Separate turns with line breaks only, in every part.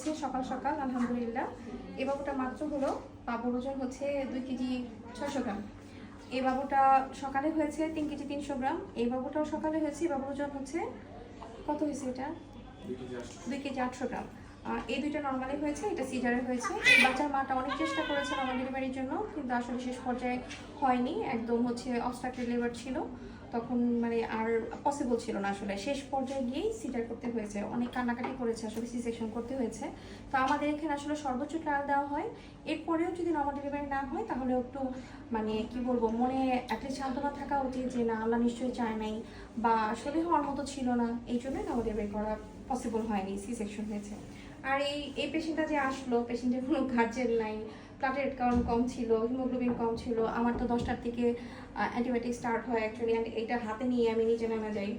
হয়েছে সকাল সকাল আলহামদুলিল্লাহ। এই বাবুটা মাত্র হলো, বাবুর ওজন হচ্ছে 2 কেজি 600 গ্রাম। এই বাবুটা সকালে হয়েছে 3 কেজি 300 গ্রাম। এই বাবুটাও সকালে হয়েছে, বাবুর ওজন হচ্ছে কত হয়েছে এটা, 2 কেজি 800 গ্রাম। এই দুইটা নর্মালি হয়েছে, এটা সিজারে হয়েছে। বাচ্চার মাটা অনেক চেষ্টা করেছে নর্মাল ডেলিভারির জন্য, কিন্তু আসলে শেষ পর্যায়ে হয়নি, একদম হচ্ছে অবস্ট্রাকটেড লেবার ছিল, তখন মানে আর পসিবল ছিল না। আসলে শেষ পর্যায়ে গিয়েই সিজার করতে হয়েছে, অনেক কান্নাকাটি করেছে, আসলে সি সেকশন করতে হয়েছে। তো আমাদের এখানে আসলে সর্বোচ্চ ট্রায়াল দেওয়া হয়। এরপরেও যদি নর্মাল ডেলিভারি না হয় তাহলে একটু মানে কি বলবো, মনে অ্যাটলিস্ট সান্ত্বনা থাকা উচিত যে না, আল্লাহ নিশ্চয়ই চায় নাই বা আসলে হওয়ার মতো ছিল না, এই জন্যই নর্মাল ডেলিভারি করা পসিবল হয়নি, সি সেকশন হয়েছে। আর এই পেশেন্টটা যে আসলো, পেশেন্টের কোনো গার্জেন নাই, প্লাটেলেট কাউন্ট কম ছিল, হিমোগ্লোবিন কম ছিল। আমার তো 10টার থেকে অ্যান্টিবায়োটিক স্টার্ট হয় অ্যাকচুয়ালি, এটা হাতে নিয়ে আমি নিচে নামা যাই,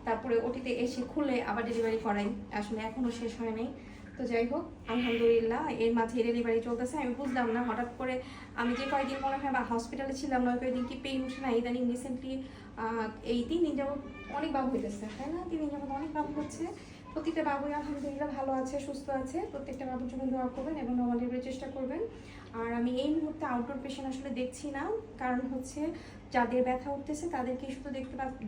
তারপরে ওটিতে এসে খুলে আবার ডেলিভারি করাই, আসলে এখনও শেষ হয় নাই। তো যাই হোক আলহামদুলিল্লাহ, এর মাঝে ডেলিভারি চলতেছে। আমি বুঝলাম না হঠাৎ করে, আমি যে কয়েকদিন মনে হয় বা হসপিটালে ছিলাম না, ওই কয়েকদিন কি পেইন উঠে না, ইদানিং রিসেন্টলি এই 3 দিন যাবত অনেক বাবু হইতেছে, তাই না? 3 দিন যাবত অনেক বাবু হচ্ছে। প্রতিটা বাবুই আলহামদুলিল্লাহ ভালো আছে, সুস্থ আছে। প্রত্যেকটা বাবুর জন্য দোয়া করবেন এবং নর্মাল ডেলিভারির চেষ্টা করবেন। আর আমি এই মুহূর্তে আউটডোর পেশেন্ট আসলে দেখছি না, কারণ হচ্ছে যাদের ব্যথা উঠতেছে তাদেরকে শুধু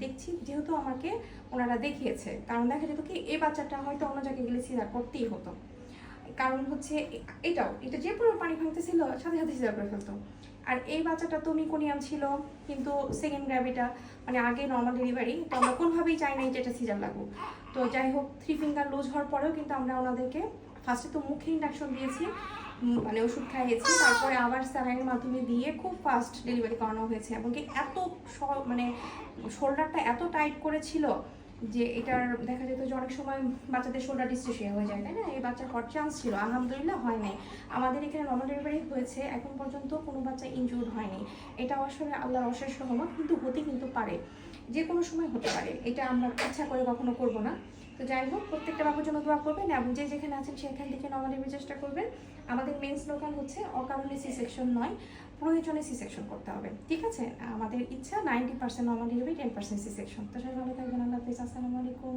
দেখছি, যেহেতু আমাকে ওনারা দেখিয়েছে। কারণ দেখা যেত কি, এই বাচ্চাটা হয়তো অন্য জায়গায় গেলে সিজার করতেই হতো, কারণ হচ্ছে এটা যে পুরো পানি ভাঙতেছিল সাথে সাথে সিজার করে ফেলতো। আর এই বাচ্চাটা তো মিকোনিয়াম ছিল, কিন্তু সেকেন্ড গ্র্যাভিটা মানে আগে নর্মাল ডেলিভারি, তো আমরা কোনোভাবেই চাই নাই যে এটা সিজার লাগুক। তো যাই হোক, 3 ফিঙ্গার লুজ হওয়ার পরেও কিন্তু আমরা ওনাদেরকে ফার্স্টে তো মুখে ইন্ডাকশন দিয়েছি, মানে ওষুধ খাইয়েছি, তারপরে আবার স্যালাইনের মাধ্যমে দিয়ে খুব ফাস্ট ডেলিভারি করানো হয়েছে। এবং কি এত মানে শোল্ডারটা এত টাইট করেছিল যে এটার দেখা যেত যে অনেক সময় বাচ্চাদের শোল্ডার ডিস্ট্রেশিয়া হয়ে যায়, তাই না? এই বাচ্চার হওয়ার চান্স ছিল, আলহামদুলিল্লাহ হয় নাই। আমাদের এখানে নর্মাল ডেলিভারি হয়েছে, এখন পর্যন্ত কোনো বাচ্চা ইনজুর্ড হয়নি। এটা আসলে আল্লাহর অশেষ রহমত, কিন্তু হতে কিন্তু পারে, যে কোনো সময় হতে পারে, এটা আমরা ইচ্ছা করে কখনো করবো না। তো যাই হোক, প্রত্যেকটা বাবুর জন্য দোয়া করবেন এবং যে যেখানে আছেন সেখান থেকে নর্মাল ডেলিভারি চেষ্টা করবেন। আমাদের মেন স্লোগান হচ্ছে অকারণে সি সেকশন নয়, প্রয়োজনে সি সেকশন করতে হবে, ঠিক আছে? আমাদের ইচ্ছা 90% নর্মাল ডেলিভারি, 10% সি সেকশন। তো সবাই ভালো থাকবেন, আল্লাহ হাফেজ, আসসালামু আলাইকুম।